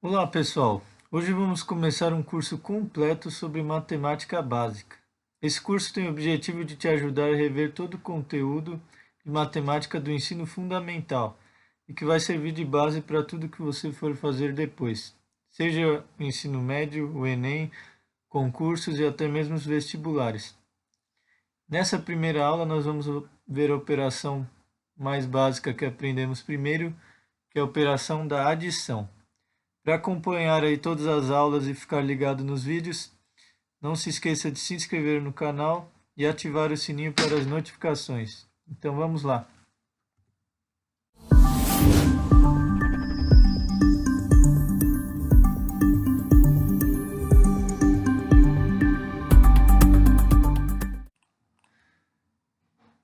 Olá pessoal, hoje vamos começar um curso completo sobre matemática básica. Esse curso tem o objetivo de te ajudar a rever todo o conteúdo de matemática do ensino fundamental e que vai servir de base para tudo que você for fazer depois, seja o ensino médio, o Enem, concursos e até mesmo os vestibulares. Nessa primeira aula nós vamos ver a operação mais básica que aprendemos primeiro, que é a operação da adição. Para acompanhar aí todas as aulas e ficar ligado nos vídeos, não se esqueça de se inscrever no canal e ativar o sininho para as notificações. Então vamos lá.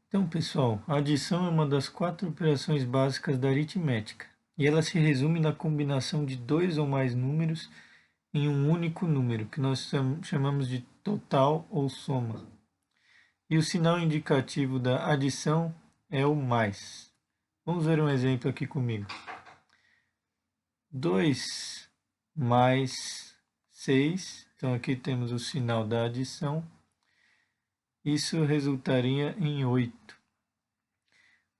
Então pessoal, a adição é uma das 4 operações básicas da aritmética e ela se resume na combinação de 2 ou mais números em um único número, que nós chamamos de total ou soma. E o sinal indicativo da adição é o mais. Vamos ver um exemplo aqui comigo. 2 mais 6, então aqui temos o sinal da adição, isso resultaria em 8.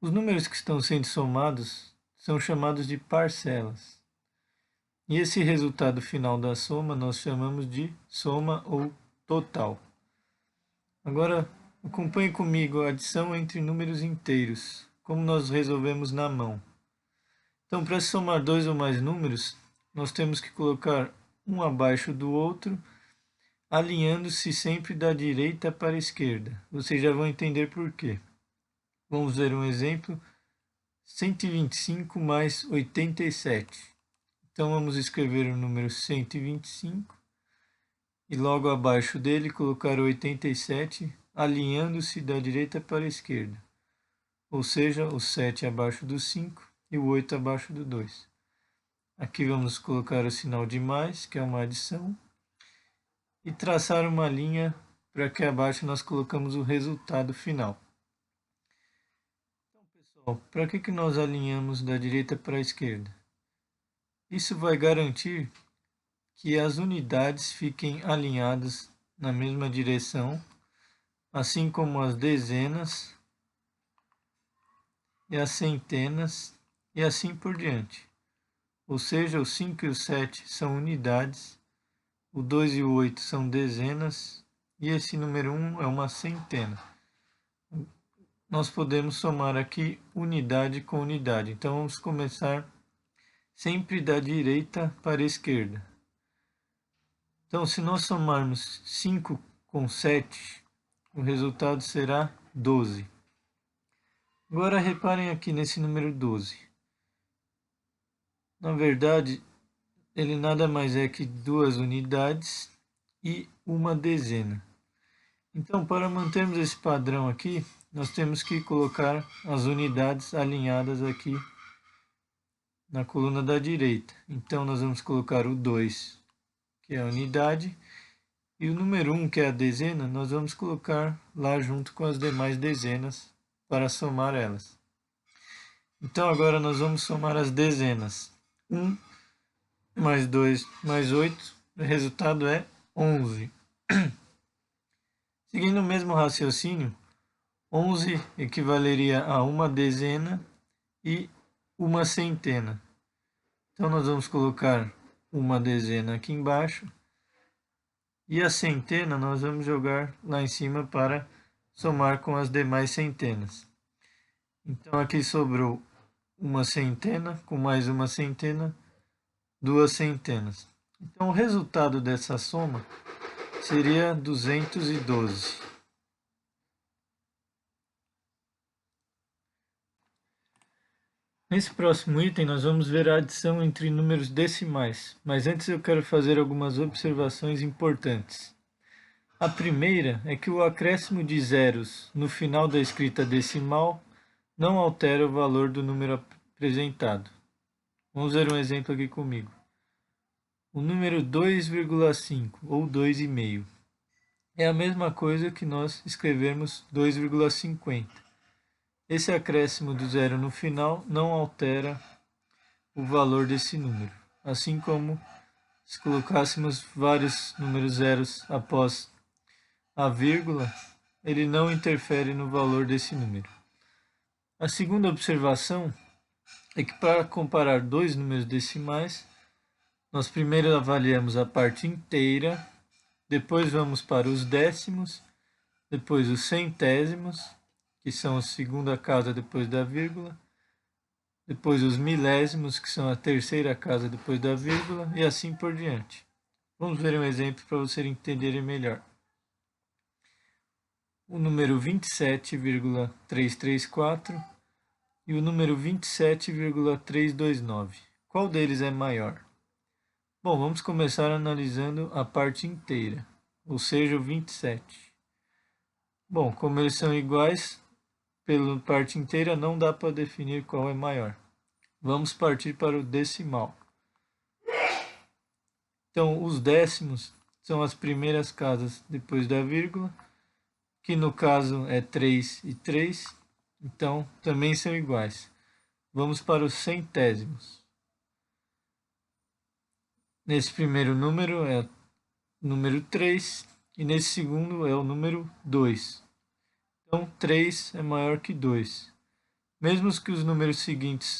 Os números que estão sendo somados são chamados de parcelas. E esse resultado final da soma nós chamamos de soma ou total. Agora, acompanhe comigo a adição entre números inteiros, como nós resolvemos na mão. Então, para somar 2 ou mais números, nós temos que colocar um abaixo do outro, alinhando-se sempre da direita para a esquerda. Vocês já vão entender por quê. Vamos ver um exemplo. 125 mais 87. Então, vamos escrever o número 125 e logo abaixo dele colocar o 87, alinhando-se da direita para a esquerda. Ou seja, o 7 abaixo do 5 e o 8 abaixo do 2. Aqui vamos colocar o sinal de mais, que é uma adição, e traçar uma linha para que abaixo nós colocamos o resultado final. Então, pessoal, para que nós alinhamos da direita para a esquerda? Isso vai garantir que as unidades fiquem alinhadas na mesma direção, assim como as dezenas e as centenas e assim por diante. Ou seja, o 5 e o 7 são unidades, o 2 e o 8 são dezenas e esse número 1 é uma centena. Nós podemos somar aqui unidade com unidade. Então vamos começar sempre da direita para a esquerda. Então, se nós somarmos 5 com 7, o resultado será 12. Agora reparem aqui nesse número 12. Na verdade, ele nada mais é que 2 unidades e uma dezena. Então, para mantermos esse padrão aqui, nós temos que colocar as unidades alinhadas aqui na coluna da direita. Então, nós vamos colocar o 2, que é a unidade, e o número 1, que é a dezena, nós vamos colocar lá junto com as demais dezenas para somar elas. Então, agora nós vamos somar as dezenas. 1 mais 2 mais 8, o resultado é 11. Seguindo o mesmo raciocínio, 11 equivaleria a uma dezena e uma centena. Então, nós vamos colocar uma dezena aqui embaixo e a centena nós vamos jogar lá em cima para somar com as demais centenas. Então, aqui sobrou uma centena com mais uma centena, 2 centenas. Então, o resultado dessa soma seria 212. Nesse próximo item, nós vamos ver a adição entre números decimais, mas antes eu quero fazer algumas observações importantes. A primeira é que o acréscimo de zeros no final da escrita decimal não altera o valor do número apresentado. Vamos ver um exemplo aqui comigo. O número 2,5 ou 2,5 é a mesma coisa que nós escrevermos 2,50. Esse acréscimo do zero no final não altera o valor desse número. assim como se colocássemos vários números zeros após a vírgula, ele não interfere no valor desse número. A segunda observação é que para comparar dois números decimais, nós primeiro avaliamos a parte inteira, depois vamos para os décimos, depois os centésimos, que são a segunda casa depois da vírgula, depois os milésimos, que são a terceira casa depois da vírgula, e assim por diante. Vamos ver um exemplo para vocês entenderem melhor. O número 27,334 e o número 27,329. Qual deles é maior? Bom, vamos começar analisando a parte inteira, ou seja, o 27. Bom, como eles são iguais, pela parte inteira não dá para definir qual é maior. Vamos partir para o decimal. Então, os décimos são as primeiras casas depois da vírgula, que no caso é 3 e 3, então também são iguais. Vamos para os centésimos. Nesse primeiro número é o número 3 e nesse segundo é o número 2. Então, 3 é maior que 2. Mesmo que os números seguintes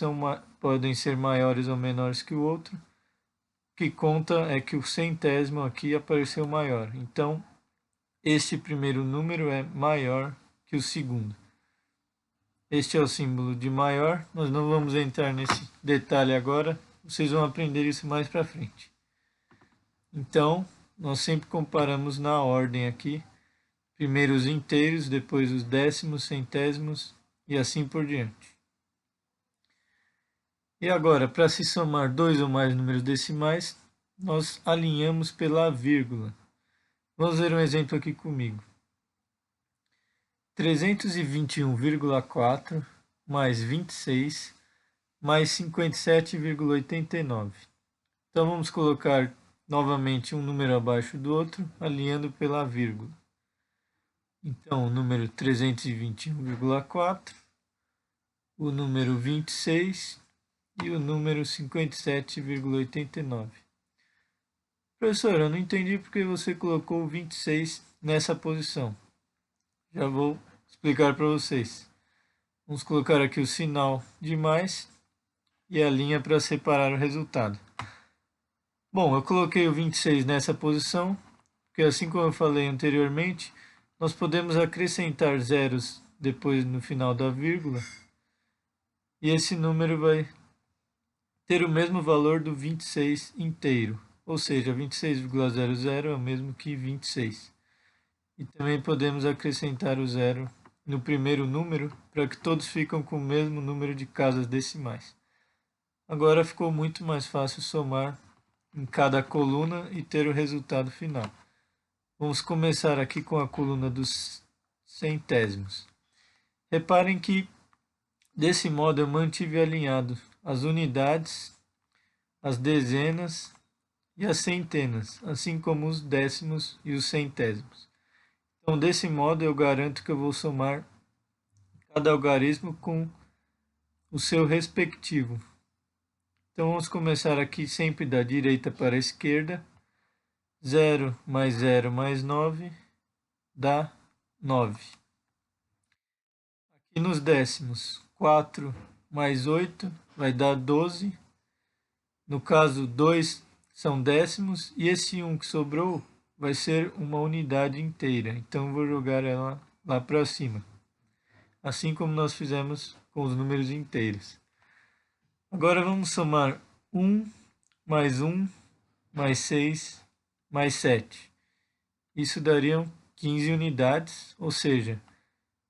podem ser maiores ou menores que o outro, o que conta é que o centésimo aqui apareceu maior. Então, este primeiro número é maior que o segundo. Este é o símbolo de maior. Nós não vamos entrar nesse detalhe agora. Vocês vão aprender isso mais para frente. Então, nós sempre comparamos na ordem aqui. Primeiro os inteiros, depois os décimos, centésimos e assim por diante. E agora, para se somar dois ou mais números decimais, nós alinhamos pela vírgula. Vamos ver um exemplo aqui comigo. 321,4 mais 26 mais 57,89. Então vamos colocar novamente um número abaixo do outro, alinhando pela vírgula. Então o número 321,4, o número 26 e o número 57,89. Professor, eu não entendi porque você colocou o 26 nessa posição. Já vou explicar para vocês. Vamos colocar aqui o sinal de mais e a linha para separar o resultado. Bom, eu coloquei o 26 nessa posição, porque assim como eu falei anteriormente, nós podemos acrescentar zeros depois no final da vírgula, e esse número vai ter o mesmo valor do 26 inteiro, ou seja, 26,00 é o mesmo que 26. E também podemos acrescentar o zero no primeiro número, para que todos fiquem com o mesmo número de casas decimais. Agora ficou muito mais fácil somar em cada coluna e ter o resultado final. Vamos começar aqui com a coluna dos centésimos. Reparem que, desse modo, eu mantive alinhado as unidades, as dezenas e as centenas, assim como os décimos e os centésimos. Então, desse modo, eu garanto que eu vou somar cada algarismo com o seu respectivo. Então, vamos começar aqui sempre da direita para a esquerda. 0 mais 0 mais 9 dá 9. Aqui nos décimos, 4 mais 8 vai dar 12. No caso, 2 são décimos e esse 1 que sobrou vai ser uma unidade inteira. Então, eu vou jogar ela lá para cima. Assim como nós fizemos com os números inteiros. Agora vamos somar 1 mais 1 mais 6 mais 7. Isso dariam 15 unidades, ou seja,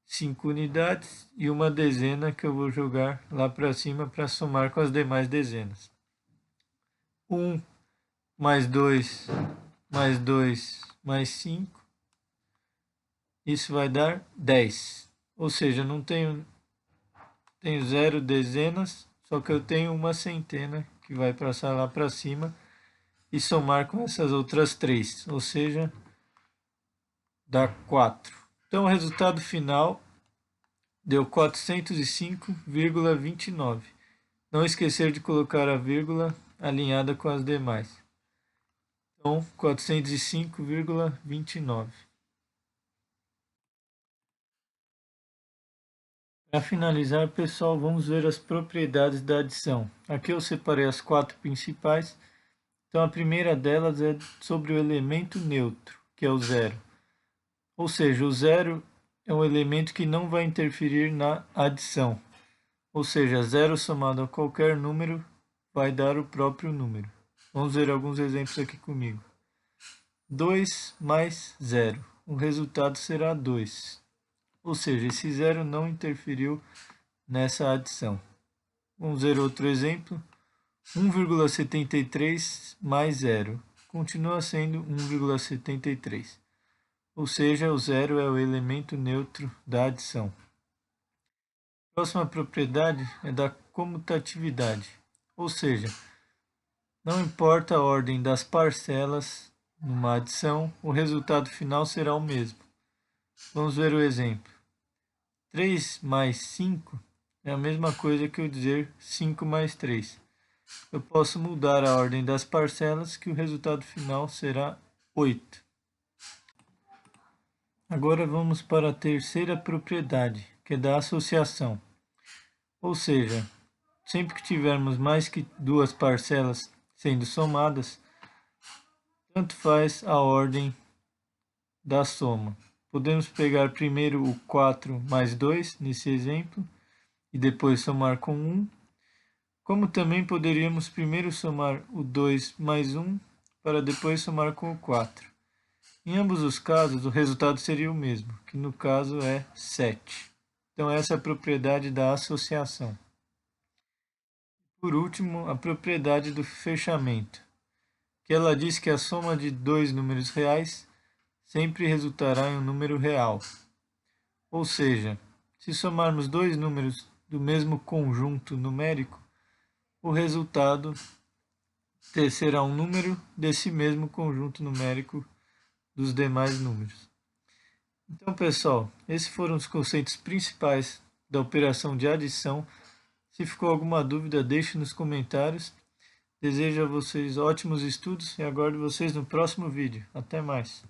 5 unidades e uma dezena que eu vou jogar lá para cima para somar com as demais dezenas. 1 mais 2 mais 2 mais 5. Isso vai dar 10. Ou seja, não tenho 0 dezenas, só que eu tenho uma centena que vai passar lá para cima e somar com essas outras 3, ou seja, dá 4. Então o resultado final deu 405,29. Não esquecer de colocar a vírgula alinhada com as demais. Então, 405,29. Para finalizar, pessoal, vamos ver as propriedades da adição. Aqui eu separei as 4 principais. Então, a primeira delas é sobre o elemento neutro, que é o zero. Ou seja, o zero é um elemento que não vai interferir na adição. Ou seja, zero somado a qualquer número vai dar o próprio número. Vamos ver alguns exemplos aqui comigo. 2 mais 0. O resultado será 2. Ou seja, esse zero não interferiu nessa adição. Vamos ver outro exemplo. 1,73 mais 0. Continua sendo 1,73. Ou seja, o zero é o elemento neutro da adição. A próxima propriedade é da comutatividade. Ou seja, não importa a ordem das parcelas numa adição, o resultado final será o mesmo. Vamos ver o exemplo. 3 mais 5 é a mesma coisa que eu dizer 5 mais 3. Eu posso mudar a ordem das parcelas que o resultado final será 8. Agora vamos para a terceira propriedade, que é da associação. Ou seja, sempre que tivermos mais que duas parcelas sendo somadas, tanto faz a ordem da soma. Podemos pegar primeiro o 4 mais 2, nesse exemplo, e depois somar com 1. Como também poderíamos primeiro somar o 2 mais 1, para depois somar com o 4. Em ambos os casos, o resultado seria o mesmo, que no caso é 7. Então essa é a propriedade da associação. Por último, a propriedade do fechamento, que ela diz que a soma de dois números reais sempre resultará em um número real. Ou seja, se somarmos dois números do mesmo conjunto numérico, o resultado será um número desse mesmo conjunto numérico dos demais números. Então, pessoal, esses foram os conceitos principais da operação de adição. Se ficou alguma dúvida, deixe nos comentários. Desejo a vocês ótimos estudos e aguardo vocês no próximo vídeo. Até mais!